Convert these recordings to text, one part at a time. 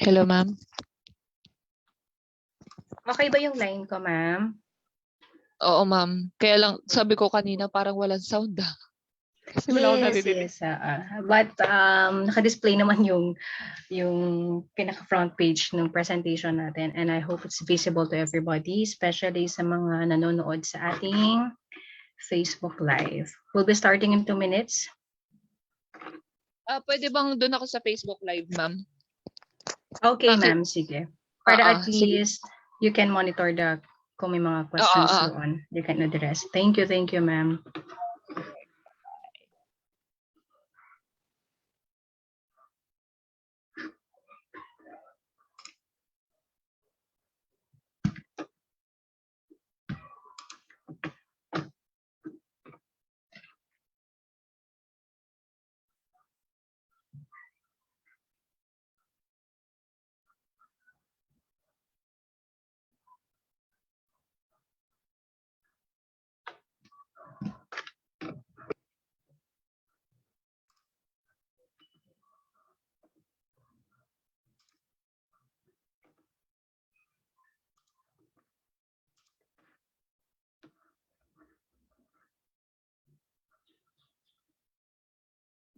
Hello, ma'am. Okay ba yung line ko, ma'am? Oo, ma'am. Kaya lang, sabi ko kanina parang walang sound ah. Kasi wala akong Yes, naririnig. yes. But naka-display naman yung pinaka-front page ng presentation natin, and I hope it's visible to everybody, especially sa mga nanonood sa ating Facebook Live. We'll be starting in 2 minutes. Pwede bang doon ako sa Facebook Live, ma'am? Okay, Bakit? ma'am. Sige. Para Oo, at sige. least you can monitor kung may mga Oo, questions oo. doon, you can address. Thank you, ma'am.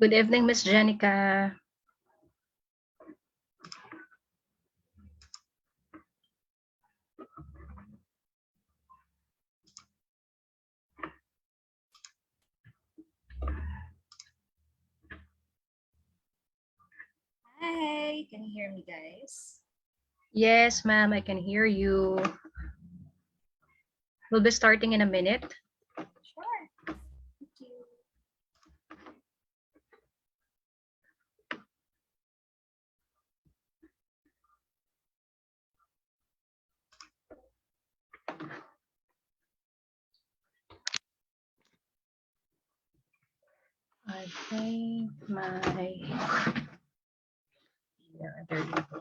Good evening, Miss Jenica. Hi, can you hear me, guys? Yes, ma'am, I can hear you. We'll be starting in a minute. Sure. Thank you. I think there you go.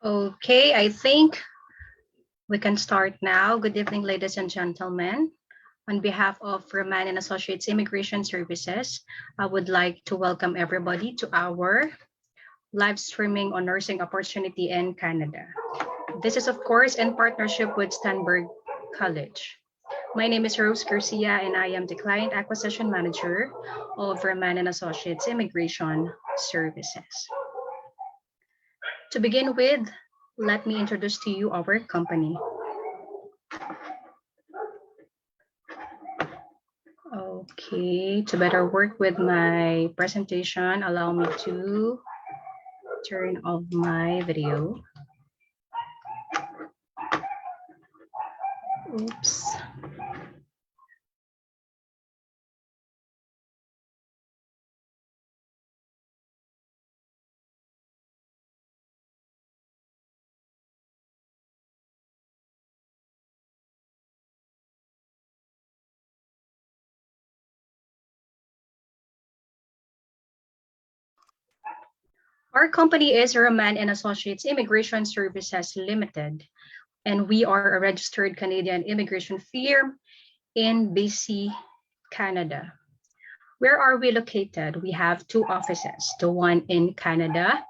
Okay, I think we can start now. Good evening, ladies and gentlemen. On behalf of Roman and Associates Immigration Services, I would like to welcome everybody to our live streaming on nursing opportunity in Canada. This is, of course, in partnership with Stenberg College. My name is Rose Garcia, and I am the Client Acquisition Manager of Roman and Associates Immigration Services. To begin with, let me introduce to you our company. Okay, to better work with my presentation, allow me to turn off my video. Oops. Our company is Roman and Associates Immigration Services Limited, and we are a registered Canadian immigration firm in BC, Canada. Where are we located? We have two offices, the one in Canada,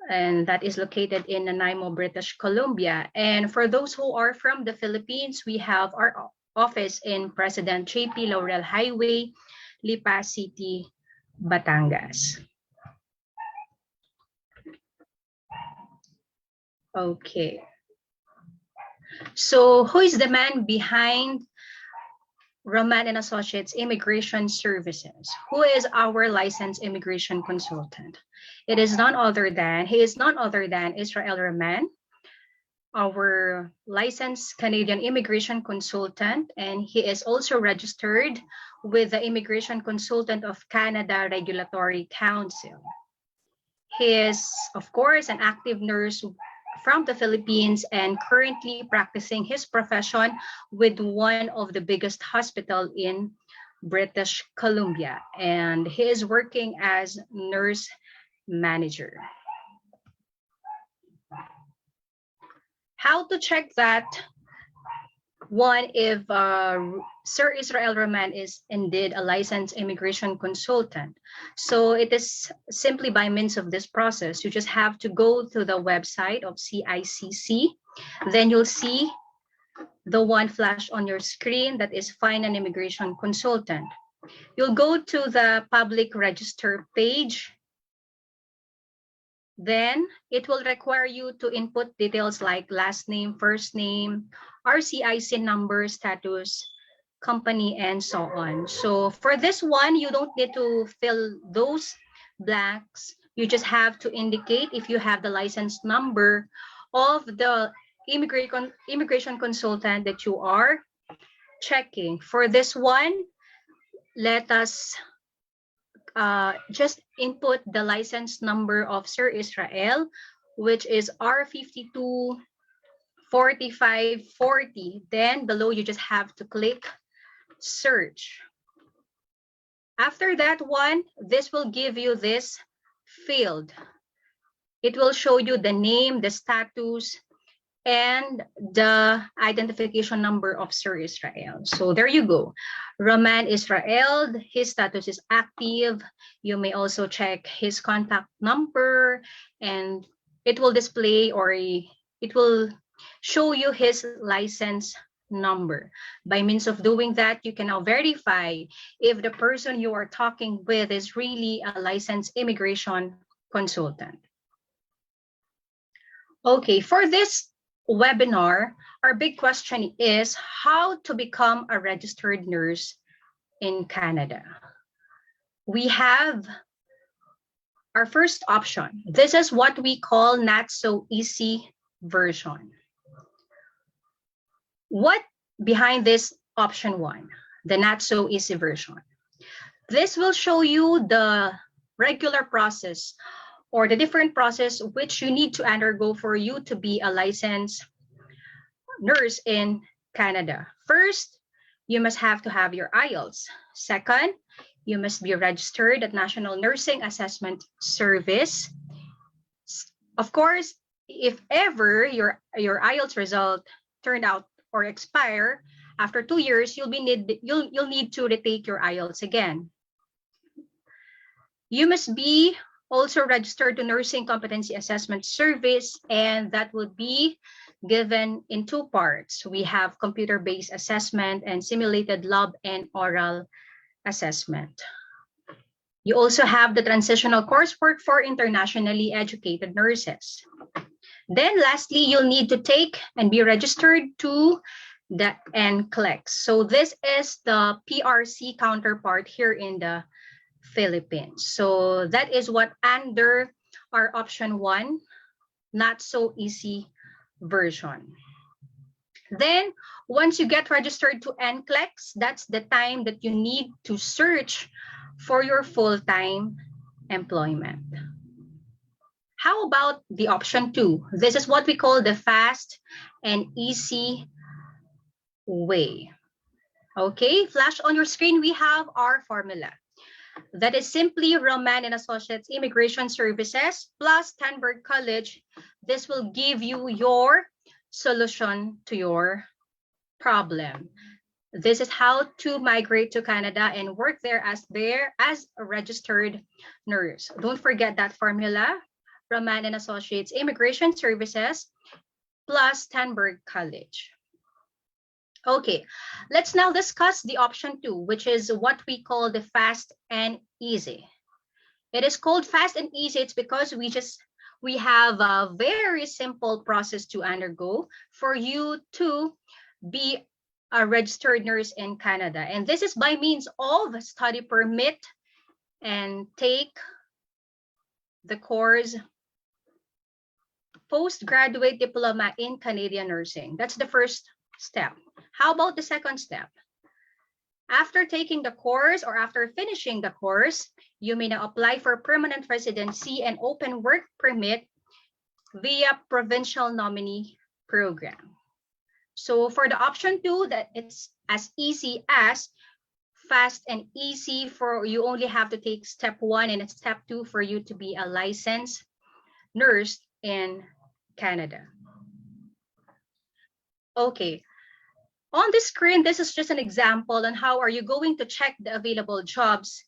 and that is located in Nanaimo, British Columbia. And for those who are from the Philippines, we have our office in President J.P. Laurel Highway, Lipa City, Batangas. Okay. So who is the man behind Roman and Associates Immigration Services? Who is our licensed immigration consultant? He is none other than Israel Roman, our licensed Canadian immigration consultant, and he is also registered with the Immigration Consultant of Canada Regulatory Council. He is, of course, an active nurse from the Philippines and currently practicing his profession with one of the biggest hospital in British Columbia, and he is working as nurse manager. How to check that one if Sir Israel Roman is indeed a licensed immigration consultant? So it is simply by means of this process. You just have to go to the website of CICC. Then you'll see the one flash on your screen that is Find an Immigration Consultant. You'll go to the public register page. Then it will require you to input details like last name, first name, RCIC number, status, company, and so on. So for this one, you don't need to fill those blanks. You just have to indicate if you have the license number of the immigration consultant that you are checking. For this one, let us just input the license number of Sir Israel, which is R524540. Then below, you just have to click search. After that one, this will give you this field. It will show you the name, the status, and the identification number of Sir Israel. So there you go. Roman Israel, his status is active. You may also check his contact number, and it will display or it will show you his license number. By means of doing that, you can now verify if the person you are talking with is really a licensed immigration consultant. Okay, for this webinar, our big question is how to become a registered nurse in Canada. We have our first option. This is what we call not so easy version. What behind this option one, the not so easy version? This will show you the regular process or the different process which you need to undergo for you to be a licensed nurse in Canada. First, you must have to have your IELTS. Second, you must be registered at National Nursing Assessment Service. Of course, if ever your IELTS result turned out or expire after 2 years, you'll need to retake your IELTS again. You must be also registered to Nursing Competency Assessment Service, and that would be given in two parts. We have computer-based assessment and simulated lab and oral assessment. You also have the transitional coursework for internationally educated nurses. Then lastly, you'll need to take and be registered to the NCLEX. So this is the PRC counterpart here in the Philippines. So that is what under our option one, not so easy version. Then once you get registered to NCLEX, that's the time that you need to search for your full-time employment. How about the option two? This is what we call the fast and easy way. Okay, flash on your screen, we have our formula. That is simply Roman and Associates Immigration Services plus Stenberg College. This will give you your solution to your problem. This is how to migrate to Canada and work there as a registered nurse. Don't forget that formula, Roman and Associates Immigration Services plus Stenberg College. Okay, let's now discuss the option 2, which is what we call the fast and easy. It is called fast and easy. It's because we have a very simple process to undergo for you to be a registered nurse in Canada. And this is by means of study permit and take the course postgraduate diploma in Canadian nursing. That's the first step. How about the second step? After taking the course or after finishing the course, you may now apply for permanent residency and open work permit via provincial nominee program. So for the option 2, that it's as easy as fast and easy for you only have to take step 1 and step 2 for you to be a licensed nurse in Canada. Okay. On the screen, this is just an example on how are you going to check the available jobs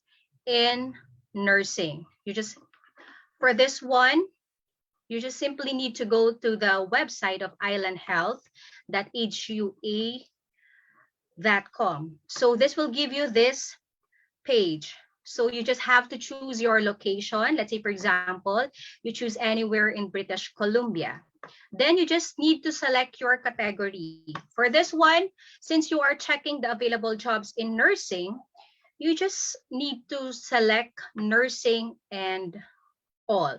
in nursing. For this one, you just simply need to go to the website of islandhealth.hua.com. So this will give you this page. So you just have to choose your location. Let's say, for example, you choose anywhere in British Columbia. Then you just need to select your category. For this one, since you are checking the available jobs in nursing, you just need to select nursing and all.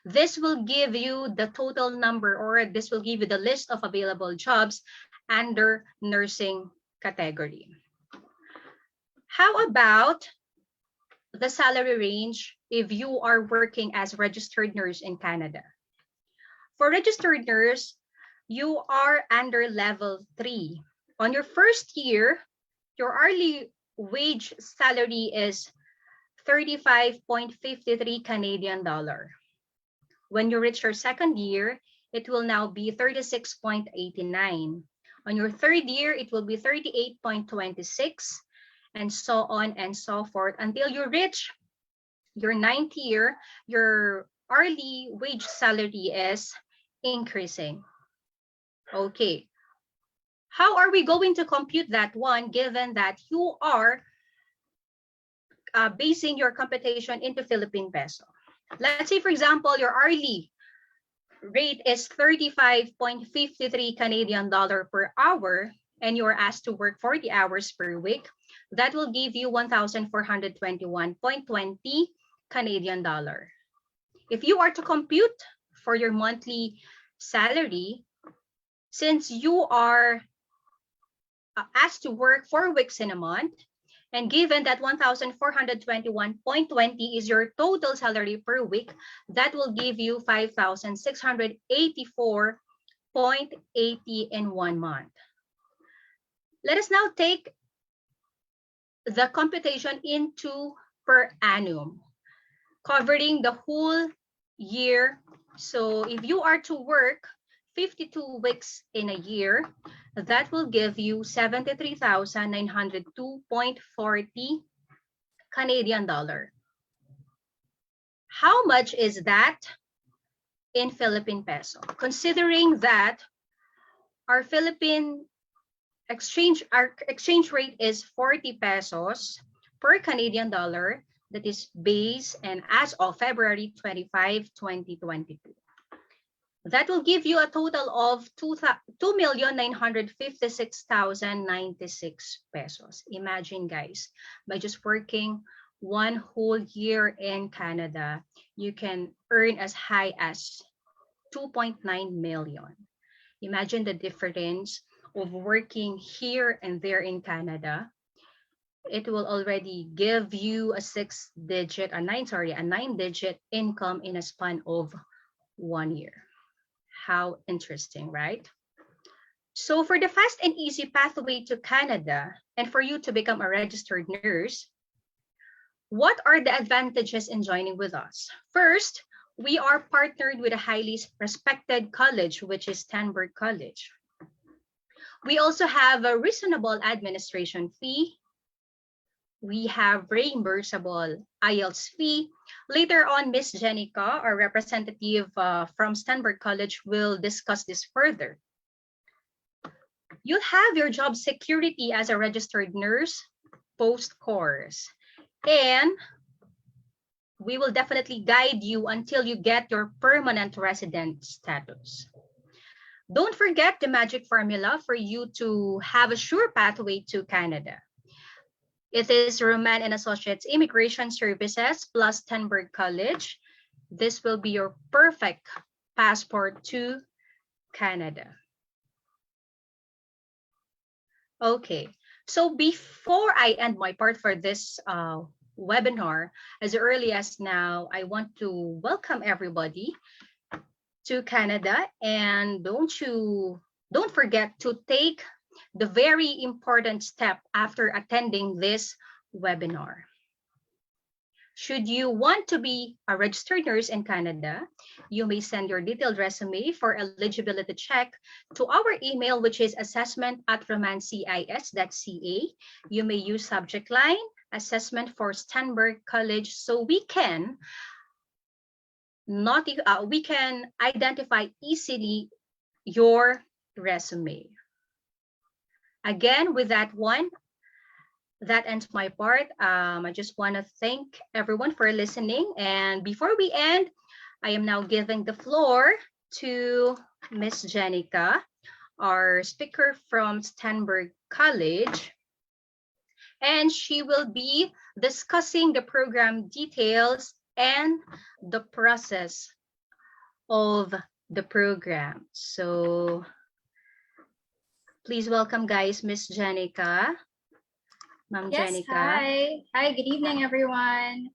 This will give you the total number, or this will give you the list of available jobs under nursing category. How about the salary range if you are working as a registered nurse in Canada? For registered nurse, you are under level 3. On your first year, your hourly wage salary is 35.53 Canadian dollar. When you reach your second year, it will now be 36.89. On your third year, it will be 38.26, and so on and so forth until you reach your 9th year. Your hourly wage salary is increasing. Okay. How are we going to compute that one, given that you are basing your computation into Philippine peso? Let's say, for example, your hourly rate is 35.53 Canadian dollar per hour, and you're asked to work 40 hours per week. That will give you 1,421.20 Canadian dollar. If you are to compute for your monthly salary, since you are asked to work 4 weeks in a month, and given that 1,421.20 is your total salary per week, that will give you 5,684.80 in 1 month. Let us now take the computation into per annum, covering the whole year. So if you are to work 52 weeks in a year, that will give you 73,902.40 Canadian dollar. How much is that in Philippine peso? Considering that our exchange rate is 40 pesos per Canadian dollar, that is base and as of February 25, 2022. That will give you a total of 2,956,096 pesos. Imagine, guys, by just working 1 whole year in Canada, you can earn as high as 2.9 million. Imagine the difference of working here and there in Canada. It will already give you a 9-digit income in a span of 1 year. How interesting, right? So for the fast and easy pathway to Canada, and for you to become a registered nurse, What are the advantages in joining with us? First, we are partnered with a highly respected college, which is Stenberg College. We also have a reasonable administration fee. We have reimbursable IELTS fee. Later on, Miss Jenica, our representative from Stenberg College, will discuss this further. You'll have your job security as a registered nurse post-course. And we will definitely guide you until you get your permanent resident status. Don't forget the magic formula for you to have a sure pathway to Canada. It is Roman and Associates Immigration Services plus Stenberg College. This will be your perfect passport to Canada. Okay, so before I end my part for this webinar, as early as now, I want to welcome everybody to Canada, and don't forget to take the very important step after attending this webinar. Should you want to be a registered nurse in Canada, you may send your detailed resume for eligibility check to our email, which is assessment@romancis.ca. You may use subject line assessment for Stenberg College so we can identify easily your resume. Again, with that one, that ends my part. I just want to thank everyone for listening. And before we end, I am now giving the floor to Miss Jenica, our speaker from Stenberg College. And she will be discussing the program details and the process of the program. So please welcome, guys, Miss Jenica. Ma'am Yes, Jenica. hi. Hi, good evening, everyone.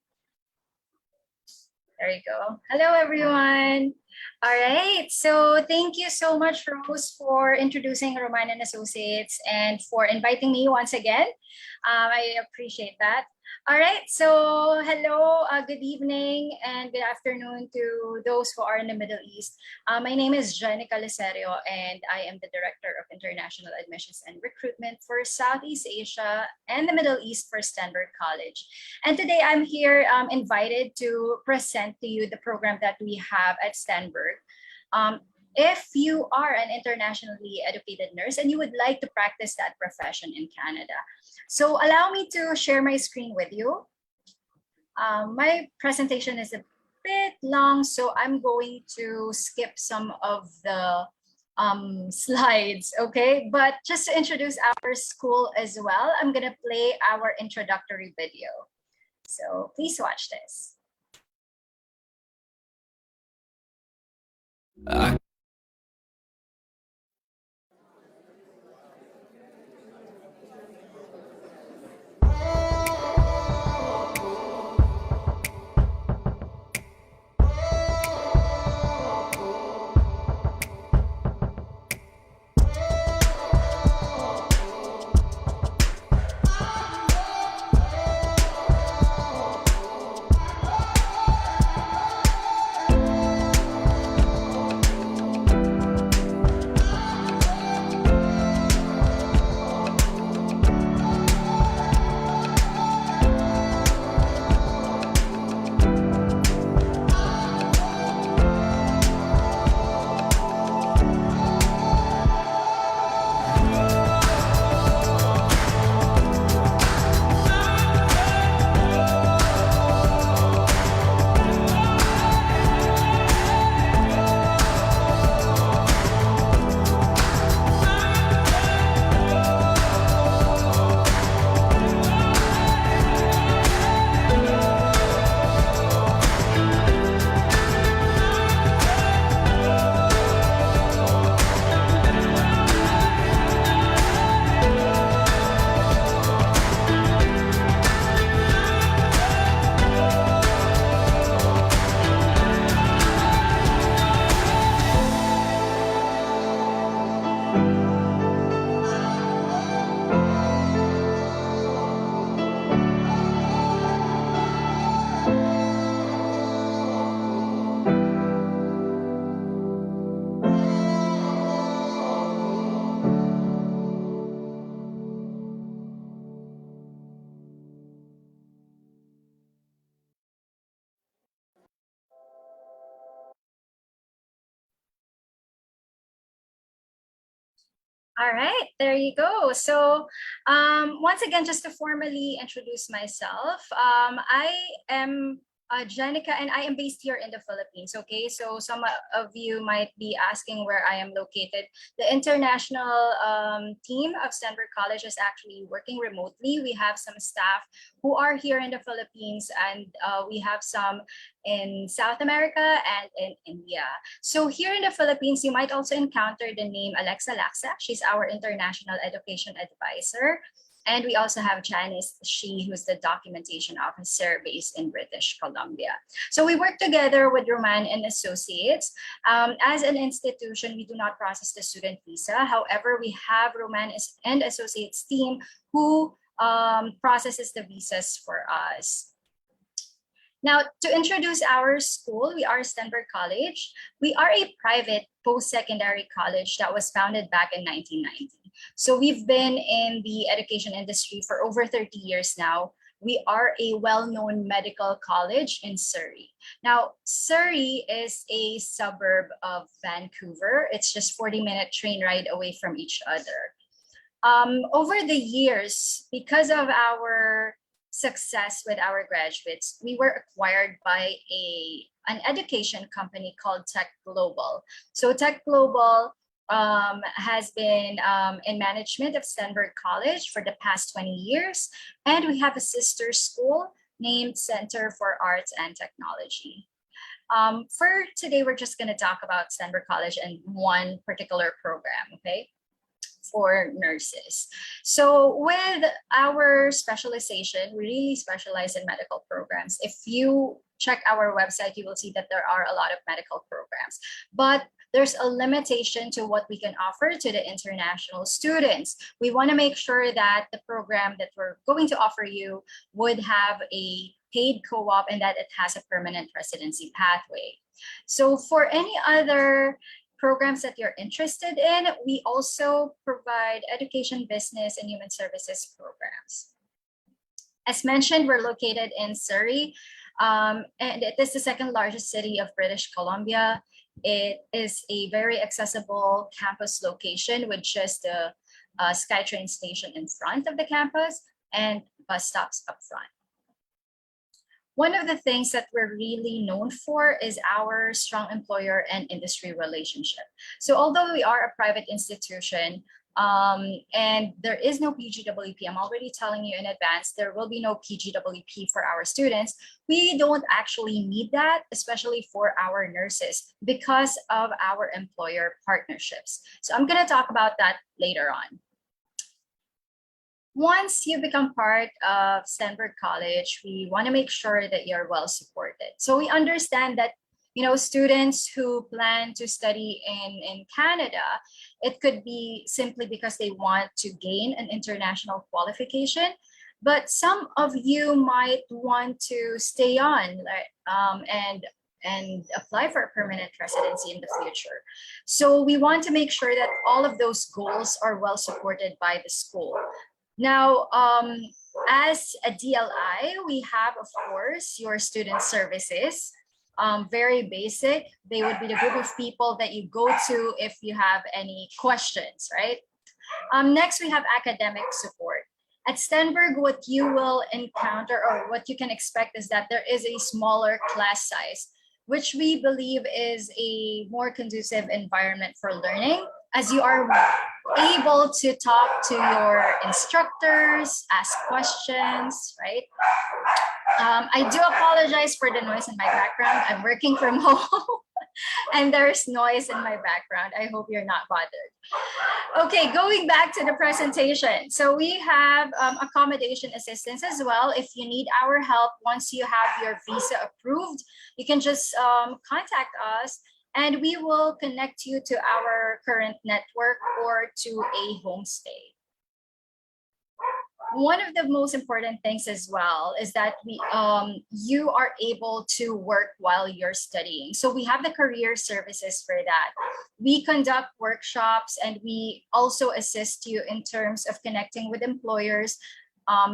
There you go. Hello, everyone. All right. So thank you so much, Rose, for introducing Roman and Associates and for inviting me once again. I appreciate that. All right. So hello, good evening and good afternoon to those who are in the Middle East. My name is Jenica Licerio, and I am the Director of International Admissions and Recruitment for Southeast Asia and the Middle East for Stenberg College. And today I'm here invited to present to you the program that we have at Stenberg. If you are an internationally educated nurse and you would like to practice that profession in Canada. So allow me to share my screen with you. My presentation is a bit long, so I'm going to skip some of the slides, okay? But just to introduce our school as well, I'm gonna play our introductory video. So please watch this. All right, there you go. So once again, just to formally introduce myself, I am Jenica, and I am based here in the Philippines. Okay, so some of you might be asking where I am located. The international team of Stenberg College is actually working remotely. We have some staff who are here in the Philippines, and we have some in South America and in India. So here in the Philippines, you might also encounter the name Alexa Laksa. She's our international education advisor. And we also have Janice Shi, who's the documentation officer based in British Columbia. So we work together with Roman and Associates. As an institution, we do not process the student visa. However, we have Roman and Associates team who processes the visas for us. Now, to introduce our school, we are Stenberg College. We are a private post-secondary college that was founded back in 1990. So we've been in the education industry for over 30 years now. We are a well-known medical college in Surrey. Now, Surrey is a suburb of Vancouver. It's just 40-minute train ride away from each other. Over the years, because of our success with our graduates, we were acquired by an education company called Tech Global. So Tech Global has been in management of Stenberg College for the past 20 years. And we have a sister school named Center for Arts and Technology. For today, we're just going to talk about Stenberg College and one particular program, okay? For nurses. So with our specialization, we really specialize in medical programs. If you check our website, you will see that there are a lot of medical programs, but there's a limitation to what we can offer to the international students. We want to make sure that the program that we're going to offer you would have a paid co-op and that it has a permanent residency pathway. So for any other programs that you're interested in, we also provide education, business, and human services programs. As mentioned, we're located in Surrey, and it is the second largest city of British Columbia. It is a very accessible campus location with just a SkyTrain station in front of the campus and bus stops up front. One of the things that we're really known for is our strong employer and industry relationship. So although we are a private institution and there is no PGWP, I'm already telling you in advance, there will be no PGWP for our students. We don't actually need that, especially for our nurses, because of our employer partnerships. So I'm going to talk about that later on. Once you become part of Stenberg College, we want to make sure that you're well supported. So we understand that, you know, students who plan to study in Canada, it could be simply because they want to gain an international qualification, but some of you might want to stay on and apply for a permanent residency in the future. So we want to make sure that all of those goals are well supported by the school. Now, as a DLI, we have, of course, your student services. Very basic. They would be the group of people that you go to if you have any questions, right? Next, we have academic support. At Stenberg, what you will encounter or what you can expect is that there is a smaller class size, which we believe is a more conducive environment for learning, as you are able to talk to your instructors, ask questions, right? I do apologize for the noise in my background. I'm working from home and there's noise in my background. I hope you're not bothered. Okay, going back to the presentation. So we have accommodation assistance as well. If you need our help, once you have your visa approved, you can just contact us and we will connect you to our current network or to a homestay. One of the most important things as well is that you are able to work while you're studying. So we have the career services for that. We conduct workshops and we also assist you in terms of connecting with employers,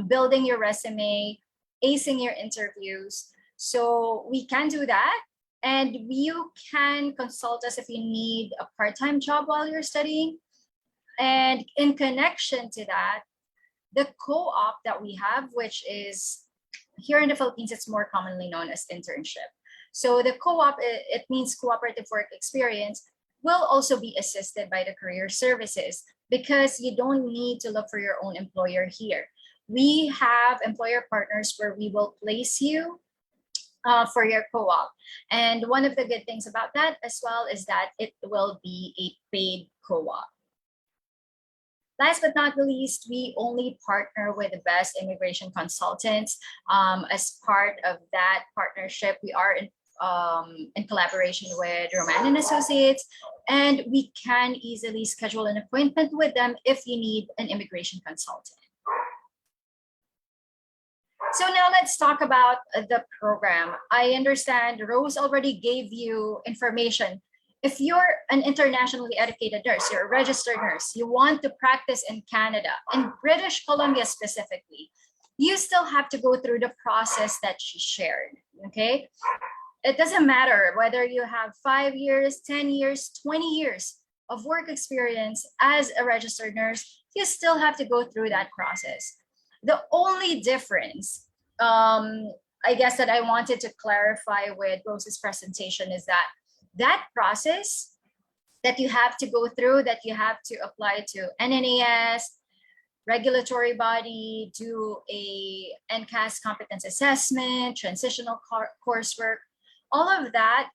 building your resume, acing your interviews. So we can do that. And you can consult us if you need a part-time job while you're studying. And in connection to that, the co-op that we have, which is here in the Philippines, it's more commonly known as internship. So the co-op, it means cooperative work experience, will also be assisted by the career services because you don't need to look for your own employer here. We have employer partners where we will place you for your co-op. And one of the good things about that as well is that it will be a paid co-op. Last but not the least, we only partner with the best immigration consultants. As part of that partnership, we are in collaboration with Roman and Associates, and we can easily schedule an appointment with them if you need an immigration consultant. So now let's talk about the program. I understand Rose already gave you information. If you're an internationally educated nurse, you're a registered nurse, you want to practice in Canada, in British Columbia specifically, you still have to go through the process that she shared, okay? It doesn't matter whether you have 5 years, 10 years, 20 years of work experience as a registered nurse, you still have to go through that process. The only difference, I guess, that I wanted to clarify with Rose's presentation is that that process that you have to go through, that you have to apply to NNAS, regulatory body, do a NCAS competence assessment, transitional coursework, all of that,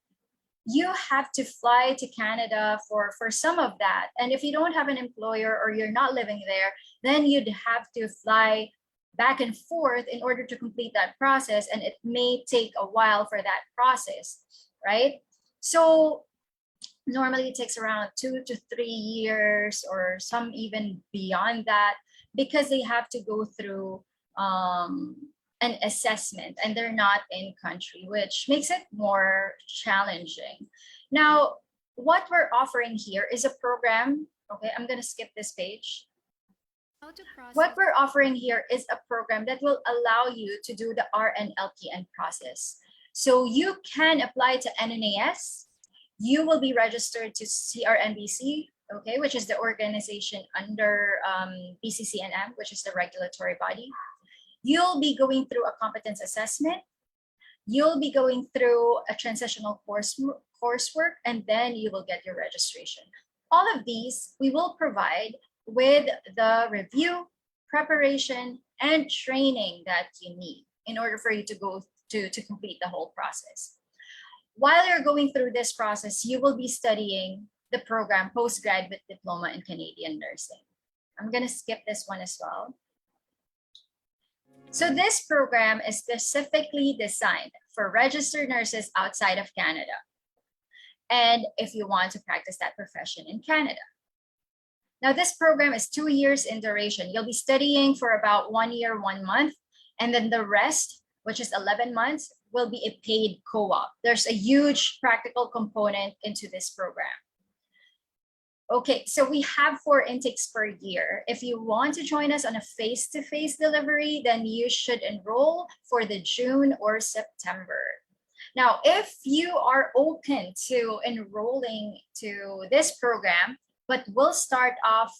you have to fly to Canada for some of that. And if you don't have an employer or you're not living there, then you'd have to fly back and forth in order to complete that process. And it may take a while for that process, right? So normally it takes around 2 to 3 years or some even beyond that because they have to go through an assessment and they're not in country, which makes it more challenging. Now, what we're offering here is a program. Okay, I'm going to skip this page. What we're offering here is a program that will allow you to do the RN LPN process. So you can apply to NNAS. You will be registered to CRNBC, okay, which is the organization under PGDCN, which is the regulatory body. You'll be going through a competence assessment. You'll be going through a transitional coursework, and then you will get your registration. All of these we will provide with the review, preparation, and training that you need in order for you to go to complete the whole process. While you're going through this process, you will be studying the program Postgraduate Diploma in Canadian Nursing. I'm going to skip this one as well. So this program is specifically designed for registered nurses outside of Canada, and if you want to practice that profession in Canada. Now, this program is 2 years in duration. You'll be studying for about 1 year, 1 month, and then the rest, which is 11 months, will be a paid co-op. There's a huge practical component into this program. Okay, so we have 4 intakes per year. If you want to join us on a face-to-face delivery, then you should enroll for the June or September. Now, if you are open to enrolling to this program, but we'll start off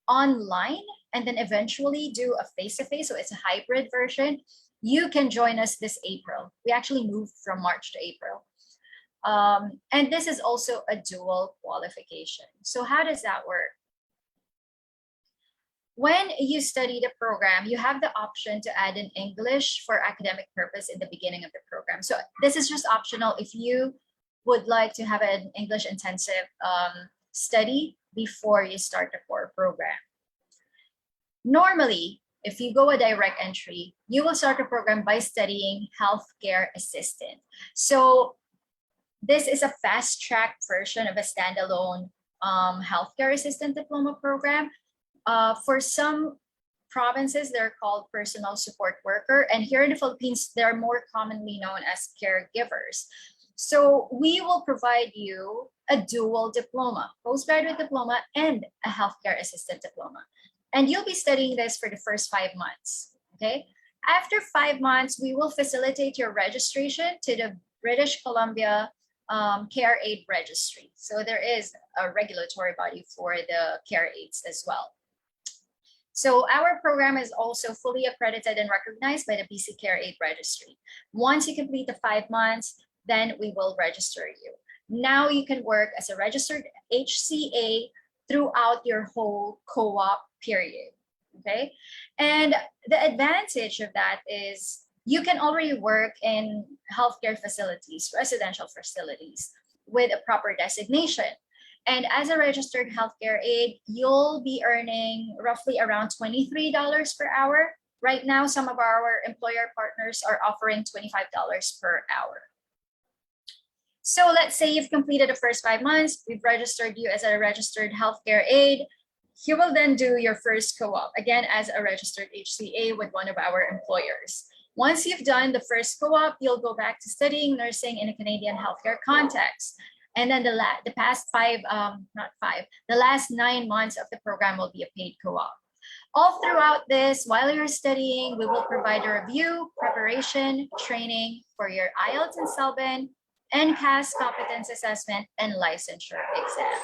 online and then eventually do a face-to-face, so it's a hybrid version, you can join us this April. We actually moved from March to April. And this is also a dual qualification. So how does that work? When you study the program, you have the option to add in English for academic purpose in the beginning of the program. So this is just optional if you would like to have an English intensive study before you start the core program. Normally, if you go a direct entry, you will start the program by studying healthcare assistant. So this is a fast-track version of a standalone healthcare assistant diploma program. For some provinces, they're called personal support worker. And here in the Philippines, they're more commonly known as caregivers. So we will provide you a dual diploma, postgraduate diploma, and a healthcare assistant diploma. And you'll be studying this for the first 5 months, okay? After 5 months, we will facilitate your registration to the British Columbia care aid registry. So there is a regulatory body for the care aids as well. So our program is also fully accredited and recognized by the BC Care Aid Registry. Once you complete the 5 months, then we will register you. Now you can work as a registered HCA throughout your whole co-op period, okay? And the advantage of that is you can already work in healthcare facilities, residential facilities with a proper designation. And as a registered healthcare aide, you'll be earning roughly around $23 per hour. Right now, some of our employer partners are offering $25 per hour. So let's say you've completed the first 5 months, we've registered you as a registered healthcare aide. You will then do your first co-op, again, as a registered HCA with one of our employers. Once you've done the first co-op, you'll go back to studying nursing in a Canadian healthcare context. And then the last 9 months of the program will be a paid co-op. All throughout this, while you're studying, we will provide a review, preparation, training for your IELTS and CELBN, NCAS competence assessment, and licensure exam.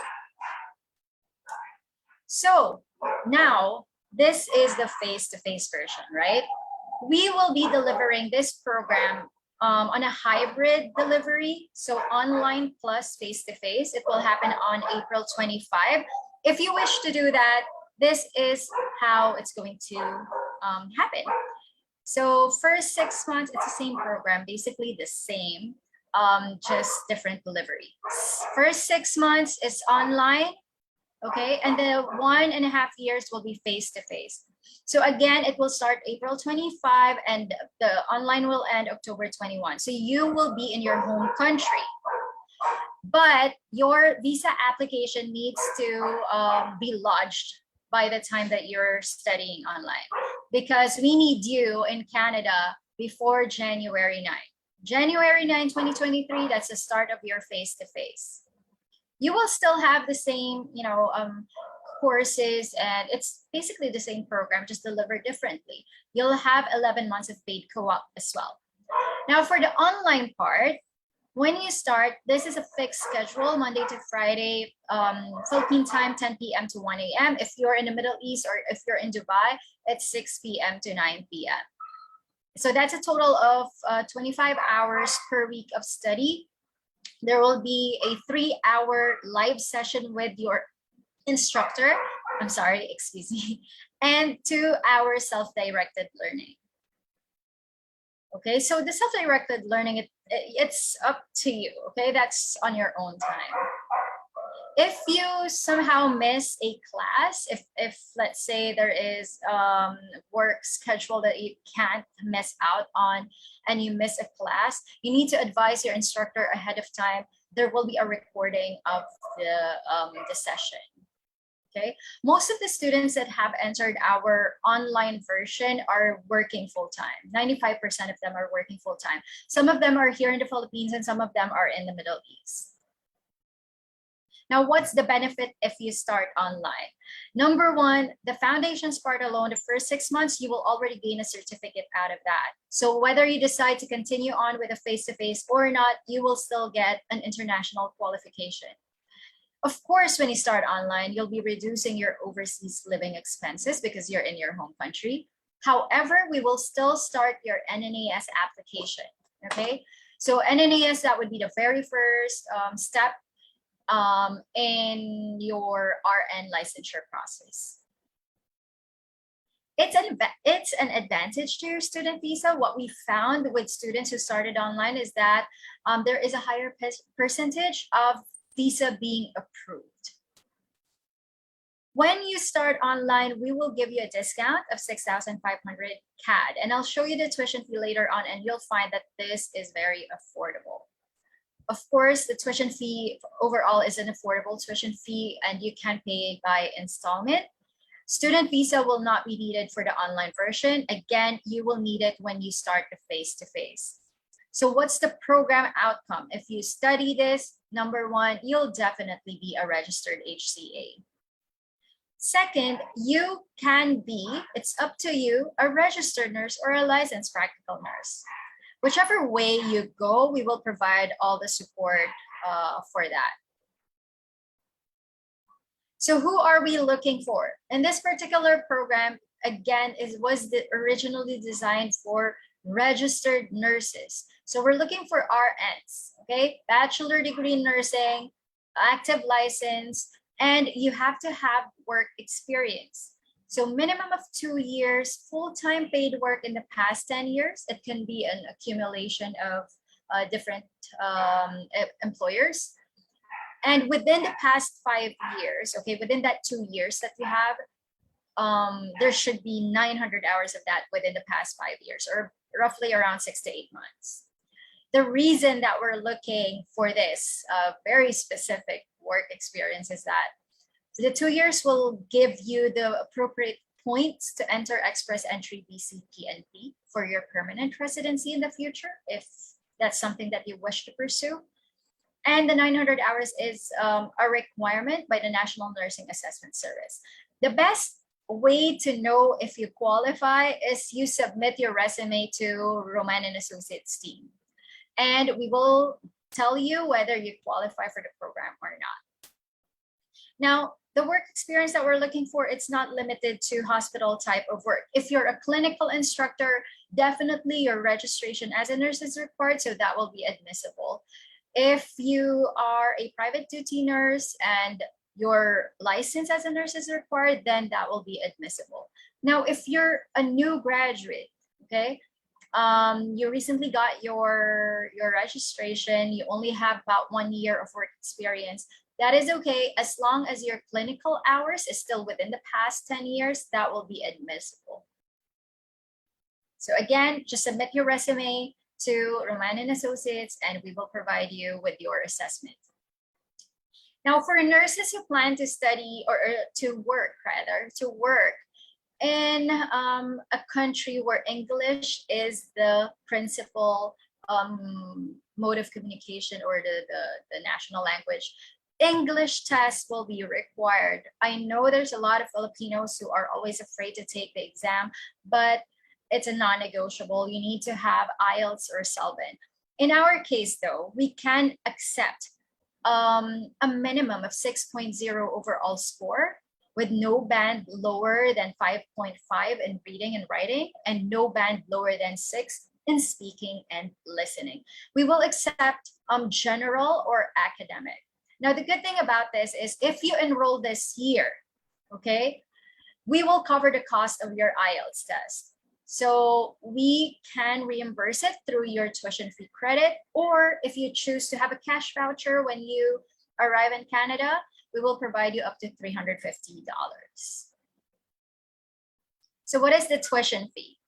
So now, this is the face-to-face version, right? We will be delivering this program on a hybrid delivery, so online plus face-to-face. It will happen on April 25. If you wish to do that, this is how it's going to happen. So first 6 months, it's the same program, basically the same, just different delivery. First 6 months is online, okay? And the 1.5 years will be face-to-face. So again, it will start April 25 and the online will end October 21. So you will be in your home country, but your visa application needs to be lodged by the time that you're studying online, because we need you in Canada before January 9. January 9, 2023, that's the start of your face-to-face. You will still have the same, courses, and it's basically the same program, just delivered differently. You'll have 11 months of paid co-op as well. Now for the online part, when you start, this is a fixed schedule, Monday to Friday, Philippine time, 10 p.m. to 1 a.m. If you're in the Middle East or if you're in Dubai, it's 6 p.m. to 9 p.m. So that's a total of 25 hours per week of study. There will be a 3-hour live session with your instructor, and 2 hours self-directed learning. Okay, so the self-directed learning, it's up to you, okay? That's on your own time. If you somehow miss a class, if let's say there is work schedule that you can't miss out on and you miss a class, you need to advise your instructor ahead of time. There will be a recording of the session. Okay, most of the students that have entered our online version are working full-time. 95% of them are working full-time. Some of them are here in the Philippines and some of them are in the Middle East. Now, what's the benefit if you start online? Number one, the foundations part alone, the first 6 months, you will already gain a certificate out of that. So whether you decide to continue on with a face-to-face or not, you will still get an international qualification. Of course, when you start online, you'll be reducing your overseas living expenses because you're in your home country. However, we will still start your NNAS application, okay? So NNAS, that would be the very first step in your RN licensure process. It's an advantage to your student visa. What we found with students who started online is that there is a higher percentage of visa being approved. When you start online, we will give you a discount of 6,500 CAD, and I'll show you the tuition fee later on, and you'll find that this is very affordable. Of course, the tuition fee overall is an affordable tuition fee, and you can pay by installment. Student visa will not be needed for the online version. Again, you will need it when you start the face-to-face. So what's the program outcome? If you study this, number one, you'll definitely be a registered HCA. Second, you can be, it's up to you, a registered nurse or a licensed practical nurse. Whichever way you go, we will provide all the support for that. So who are we looking for? In this particular program, again, was originally designed for registered nurses. So we're looking for RNs, okay? Bachelor degree in nursing, active license, and you have to have work experience. So minimum of 2 years, full-time paid work in the past 10 years. It can be an accumulation of different employers. And within the past 5 years, okay, within that 2 years that you have, there should be 900 hours of that within the past 5 years, or roughly around 6 to 8 months. The reason that we're looking for this very specific work experience is that the 2 years will give you the appropriate points to enter Express Entry BCPNP for your permanent residency in the future, if that's something that you wish to pursue. And the 900 hours is a requirement by the National Nursing Assessment Service. The best way to know if you qualify is you submit your resume to Roman and Associates team. And we will tell you whether you qualify for the program or not. Now, the work experience that we're looking for, it's not limited to hospital type of work. If you're a clinical instructor, definitely your registration as a nurse is required, so that will be admissible. If you are a private duty nurse and your license as a nurse is required, then that will be admissible. Now, if you're a new graduate, okay, you recently got your registration, you only have about 1 year of work experience, that is okay. As long as your clinical hours is still within the past 10 years, that will be admissible. So again, just submit your resume to Roman and Associates, and we will provide you with your assessment. Now, for nurses who plan to study or to work in a country where English is the principal mode of communication or the national language, English test will be required. I know there's a lot of Filipinos who are always afraid to take the exam, but it's a non-negotiable. You need to have IELTS or CELBN. In our case, though, we can accept a minimum of 6.0 overall score with no band lower than 5.5 in reading and writing and no band lower than 6 in speaking and listening. We will accept general or academic. Now, the good thing about this is if you enroll this year, okay, we will cover the cost of your IELTS test. So we can reimburse it through your tuition fee credit, or if you choose to have a cash voucher when you arrive in Canada, we will provide you up to $350. So what is the tuition fee?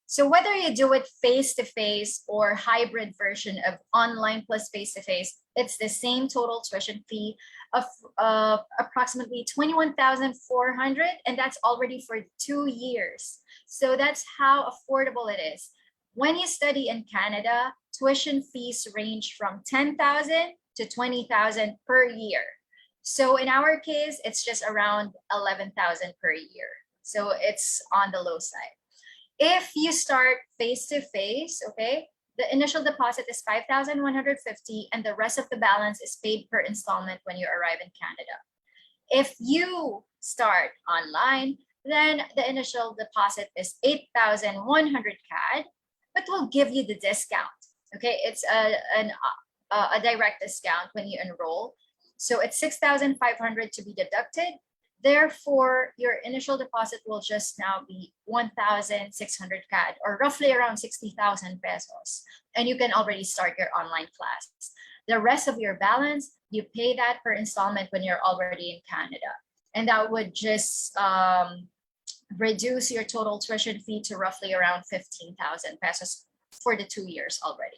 So whether you do it face-to-face or hybrid version of online plus face-to-face, it's the same total tuition fee of approximately $21,400, and that's already for 2 years. So that's how affordable it is. When you study in Canada, tuition fees range from $10,000 to $20,000 per year. So in our case, it's just around $11,000 per year. So it's on the low side. If you start face-to-face, okay, the initial deposit is $5,150 and the rest of the balance is paid per installment when you arrive in Canada. If you start online, then the initial deposit is 8,100 CAD, but we'll give you the discount, okay? It's a direct discount when you enroll. So it's 6,500 to be deducted. Therefore, your initial deposit will just now be 1,600 CAD, or roughly around 60,000 pesos. And you can already start your online class. The rest of your balance, you pay that per installment when you're already in Canada. And that would just reduce your total tuition fee to roughly around 15,000 pesos for the 2 years already.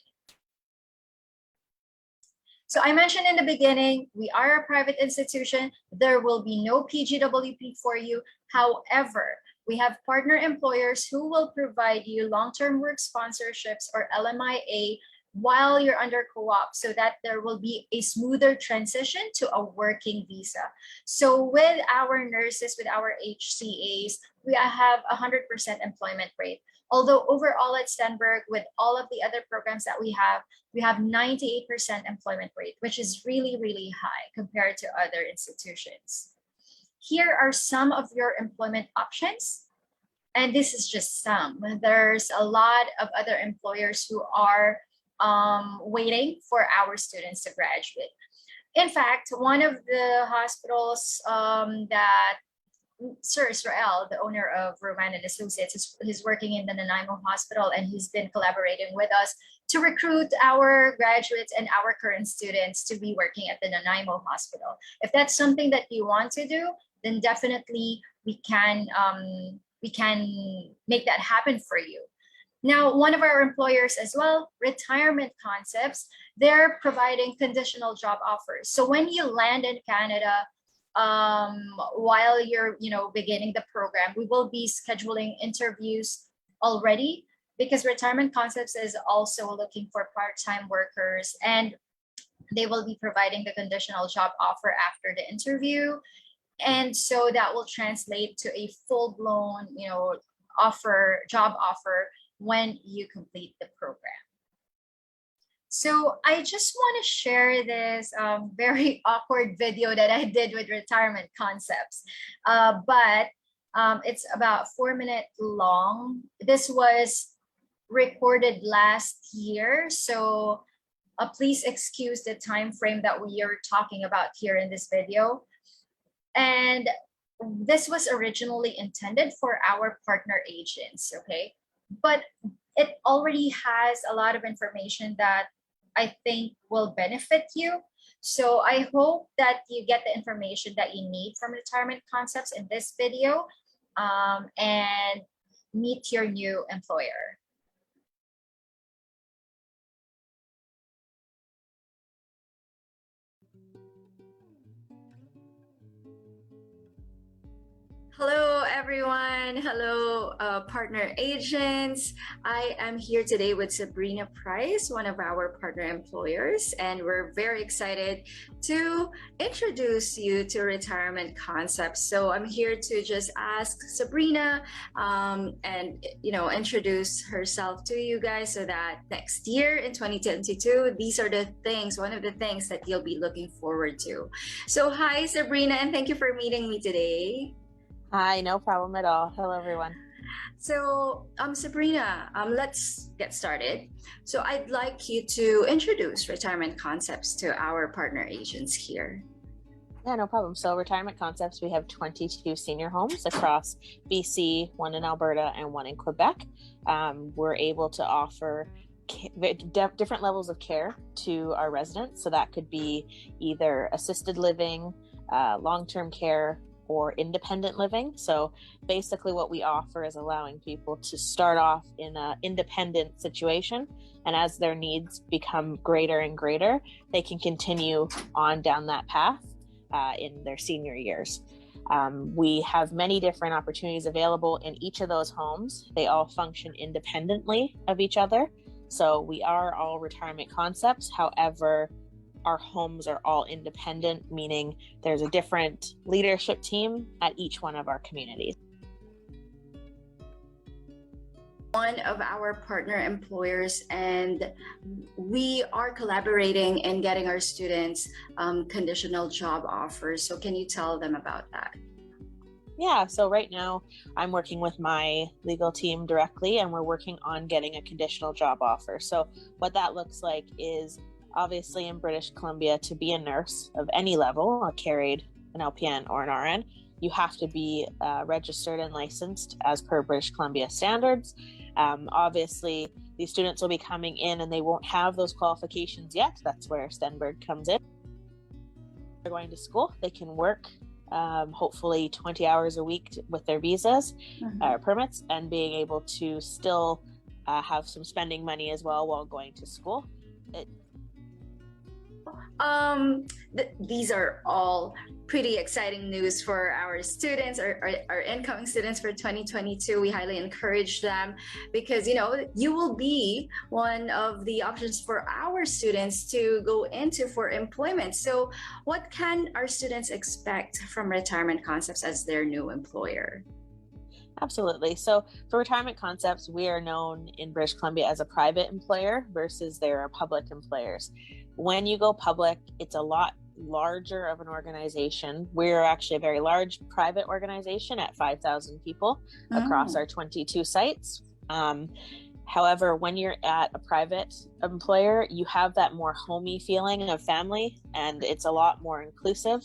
So I mentioned in the beginning, we are a private institution. There will be no PGWP for you. However, we have partner employers who will provide you long-term work sponsorships or LMIA while you're under co-op, so that there will be a smoother transition to a working visa. So with our nurses, with our HCAs, we have 100% employment rate. Although overall at Stenberg, with all of the other programs that we have 98% employment rate, which is really, really high compared to other institutions. Here are some of your employment options. And this is just some. There's a lot of other employers who are waiting for our students to graduate. In fact, one of the hospitals that Sir Israel, the owner of Roman and Associates, he's working in the Nanaimo Hospital, and he's been collaborating with us to recruit our graduates and our current students to be working at the Nanaimo Hospital. If that's something that you want to do, then definitely we can make that happen for you. Now, one of our employers as well, Retirement Concepts, they're providing conditional job offers. So when you land in Canada, while you're beginning the program, we will be scheduling interviews already, because Retirement Concepts is also looking for part-time workers, and they will be providing the conditional job offer after the interview. And so that will translate to a full-blown job offer when you complete the program. So I just want to share this very awkward video that I did with Retirement Concepts, but it's about 4 minutes long. This was recorded last year, so please excuse the time frame that we are talking about here in this video. And this was originally intended for our partner agents, okay? But it already has a lot of information that I think will benefit you. So I hope that you get the information that you need from Retirement Concepts in this video, and meet your new employer. Hello, everyone. Hello, partner agents. I am here today with Sabrina Price, one of our partner employers, and we're very excited to introduce you to Retirement Concepts. So I'm here to just ask Sabrina and introduce herself to you guys, so that next year in 2022, these are one of the things that you'll be looking forward to. So hi, Sabrina, and thank you for meeting me today. Hi, no problem at all. Hello, everyone. So, Sabrina, let's get started. So I'd like you to introduce Retirement Concepts to our partner agents here. Yeah, no problem. So Retirement Concepts, we have 22 senior homes across BC, one in Alberta and one in Quebec. We're able to offer different levels of care to our residents. So that could be either assisted living, long-term care, or independent living. So basically what we offer is allowing people to start off in an independent situation, and as their needs become greater and greater, they can continue on down that path in their senior years. We have many different opportunities available in each of those homes. They all function independently of each other. So we are all Retirement Concepts. However, our homes are all independent, meaning there's a different leadership team at each one of our communities. One of our partner employers, and we are collaborating in getting our students conditional job offers. So can you tell them about that? Yeah, so right now I'm working with my legal team directly, and we're working on getting a conditional job offer. So what that looks like is, obviously in British Columbia, to be a nurse of any level, a carried, an LPN, or an RN, you have to be registered and licensed as per British Columbia standards. Obviously, these students will be coming in and they won't have those qualifications yet. That's where Stenberg comes in. They're going to school, they can work hopefully 20 hours a week with their visas, permits, and being able to still have some spending money as well while going to school. These are all pretty exciting news for our students, our incoming students for 2022. We highly encourage them, because you will be one of the options for our students to go into for employment. So what can our students expect from Retirement Concepts as their new employer? Absolutely. So for Retirement Concepts, we are known in British Columbia as a private employer versus they're public employers. When you go public, it's a lot larger of an organization. We're actually a very large private organization at 5,000 people across our 22 sites. However, when you're at a private employer, you have that more homey feeling of family, and it's a lot more inclusive.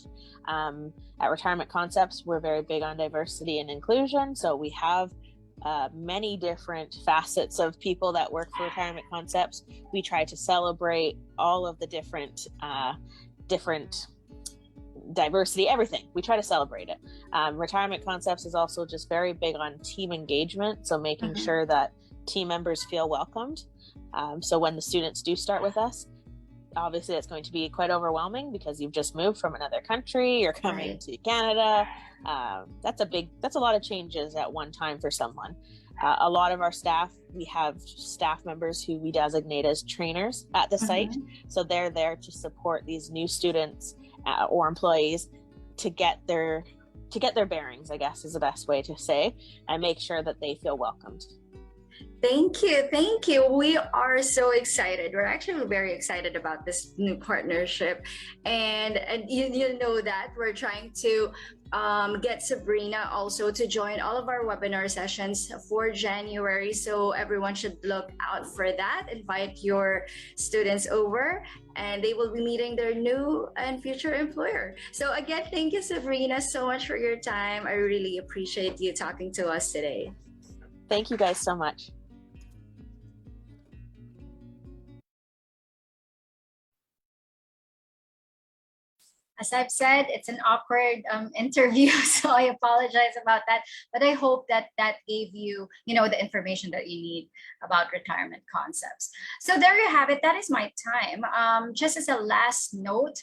At Retirement Concepts, we're very big on diversity and inclusion, so we have many different facets of people that work for Retirement Concepts. We try to celebrate all of the different diversity, everything. We try to celebrate it. Retirement Concepts is also just very big on team engagement, so making sure that team members feel welcomed. So when the students do start with us, obviously it's going to be quite overwhelming because you've just moved from another country, you're coming to Canada. That's a lot of changes at one time for someone. A lot of our staff, we have staff members who we designate as trainers at the site. So they're there to support these new students or employees to get their bearings, I guess is the best way to say, and make sure that they feel welcomed. Thank you. We are so excited. We're actually very excited about this new partnership, and you know that we're trying to get Sabrina also to join all of our webinar sessions for January. So everyone should look out for that. Invite your students over, and they will be meeting their new and future employer. So again, thank you, Sabrina, so much for your time. I really appreciate you talking to us today. Thank you guys so much. As I've said, it's an awkward interview, so I apologize about that. But I hope that that gave you, the information that you need about Retirement Concepts. So there you have it. That is my time. Just as a last note,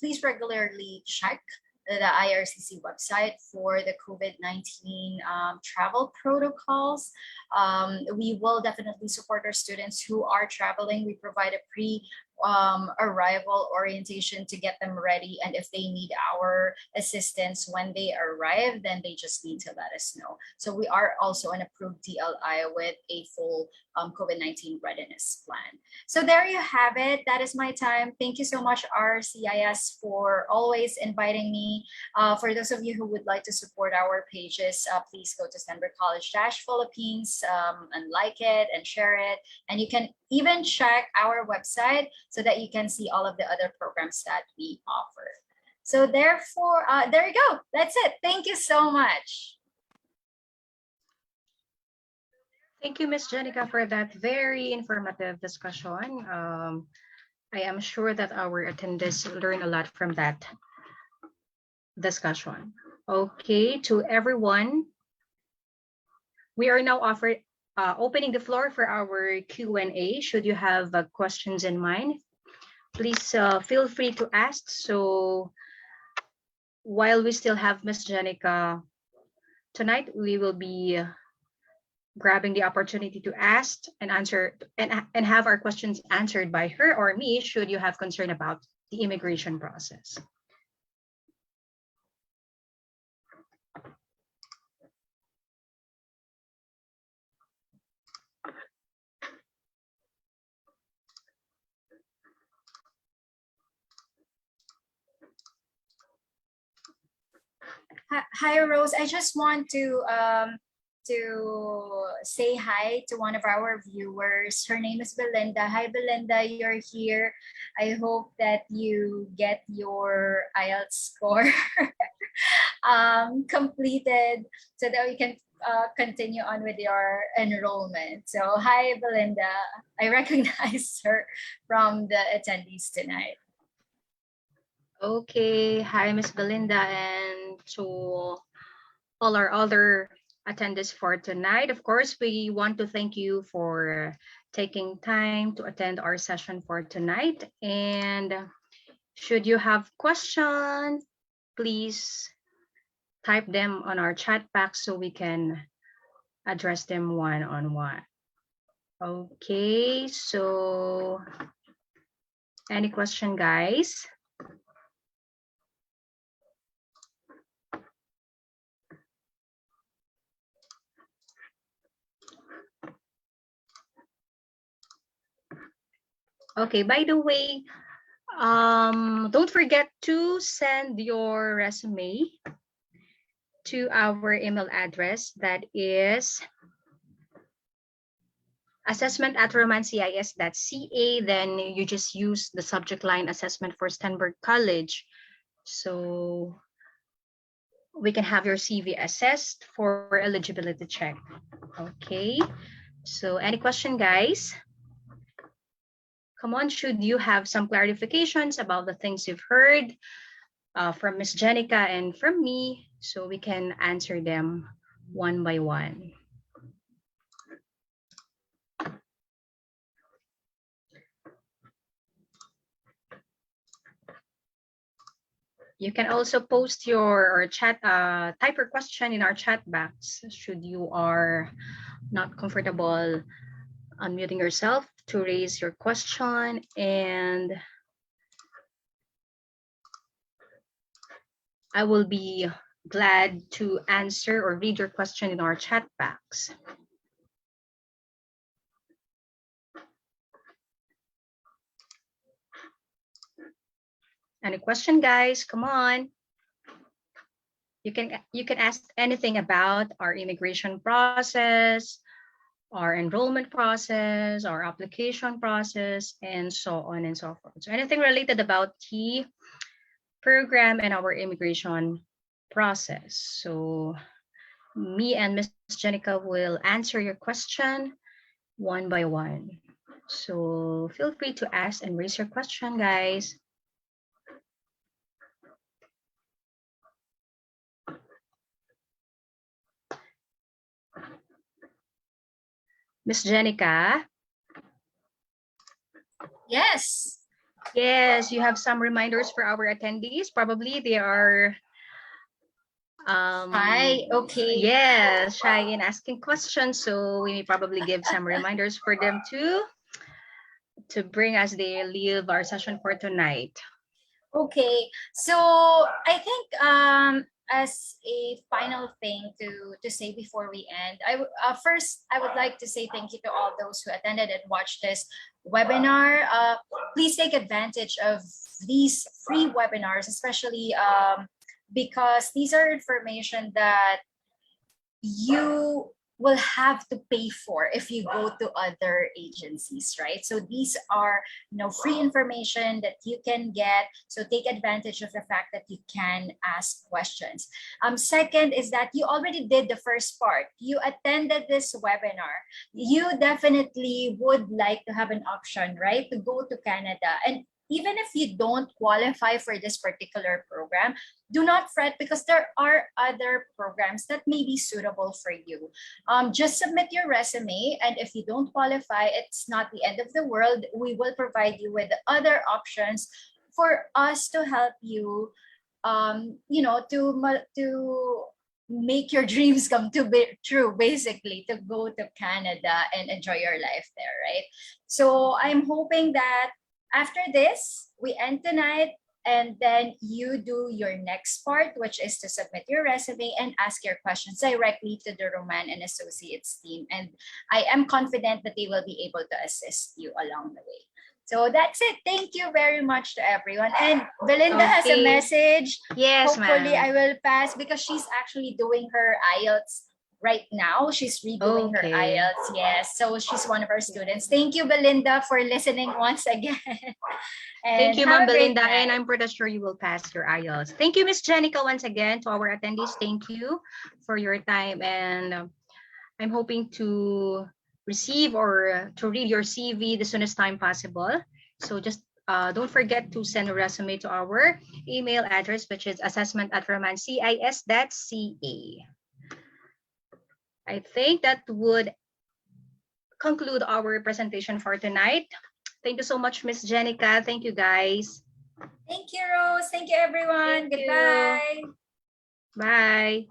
please regularly check the IRCC website for the COVID-19 travel protocols. We will definitely support our students who are traveling. We provide a arrival orientation to get them ready, and if they need our assistance when they arrive, then they just need to let us know. So we are also an approved DLI with a full COVID-19 readiness plan. So there you have it. That is my time. Thank you so much, RCIS, for always inviting me. For those of you who would like to support our pages, please go to Stenberg College-Philippines and like it and share it. And you can even check our website so that you can see all of the other programs that we offer. So therefore, there you go. That's it. Thank you so much. Thank you, Ms. Jenica, for that very informative discussion. I am sure that our attendees learn a lot from that discussion. Okay, to everyone, we are now opening the floor for our Q&A. Should you have questions in mind, please feel free to ask. So while we still have Ms. Jenica tonight, we will be grabbing the opportunity to ask and answer and have our questions answered by her or me should you have concern about the immigration process. Hi, Rose. I just want to say hi to one of our viewers. Her name is Belinda. Hi, Belinda, you're here. I hope that you get your IELTS score completed so that we can continue on with your enrollment. So hi, Belinda. I recognize her from the attendees tonight. Okay, hi, Ms. Belinda, and to all our other attendees for tonight. Of course, we want to thank you for taking time to attend our session for tonight. And should you have questions, please type them on our chat box so we can address them one-on-one. Okay, so any question, guys? Okay, by the way, don't forget to send your resume to our email address, that is assessment@romancis.ca. Then you just use the subject line assessment for Stenberg College, so we can have your CV assessed for eligibility check. Okay, so any question, guys? Come on, should you have some clarifications about the things you've heard from Miss Jenica and from me, so we can answer them one by one. You can also post your or chat, type your question in our chat box should you are not comfortable unmuting yourself to raise your question, and I will be glad to answer or read your question in our chat box. Any question, guys? Come on. You can ask anything about our immigration process, our enrollment process, our application process, and so on and so forth. So anything related about the program and our immigration process. So me and Ms. Jenica will answer your question one by one. So feel free to ask and raise your question, guys. Ms. Jenica? Yes. Yes, you have some reminders for our attendees. Probably they are Hi. Okay. yes, shy in asking questions, so we may probably give some reminders for them to bring as they leave our session for tonight. Okay, so I think as a final thing to say before we end, first I would like to say thank you to all those who attended and watched this webinar. Please take advantage of these free webinars, especially because these are information that you will have to pay for if you go to other agencies, right? So these are, free information that you can get. So take advantage of the fact that you can ask questions. Second is that you already did the first part. You attended this webinar. You definitely would like to have an option, right, to go to Canada. And even if you don't qualify for this particular program, do not fret, because there are other programs that may be suitable for you. Just submit your resume, and if you don't qualify, it's not the end of the world. We will provide you with other options for us to help you, to make your dreams come true, basically, to go to Canada and enjoy your life there, right? So I'm hoping that after this, we end tonight, and then you do your next part, which is to submit your resume and ask your questions directly to the Roman and Associates team. And I am confident that they will be able to assist you along the way. So that's it. Thank you very much to everyone. And Belinda has a Okay. message. Yes, Hopefully I ma'am. will pass, because she's actually doing her IELTS right now. She's redoing her Okay. IELTS. Yes. So she's one of our students. Thank you, Belinda, for listening once again. Thank And you, have Ma'am a great Belinda, and night. I'm pretty sure you will pass your IELTS. Thank you, Miss Jenica, once again. To our attendees, thank you for your time, and I'm hoping to receive or to read your CV the soonest time possible. So just don't forget to send a resume to our email address, which is assessment@romancis.ca. I think that would conclude our presentation for tonight. Thank you so much, Miss Jenica. Thank you, guys. Thank you, Rose. Thank you, everyone. Thank you. Goodbye. Bye.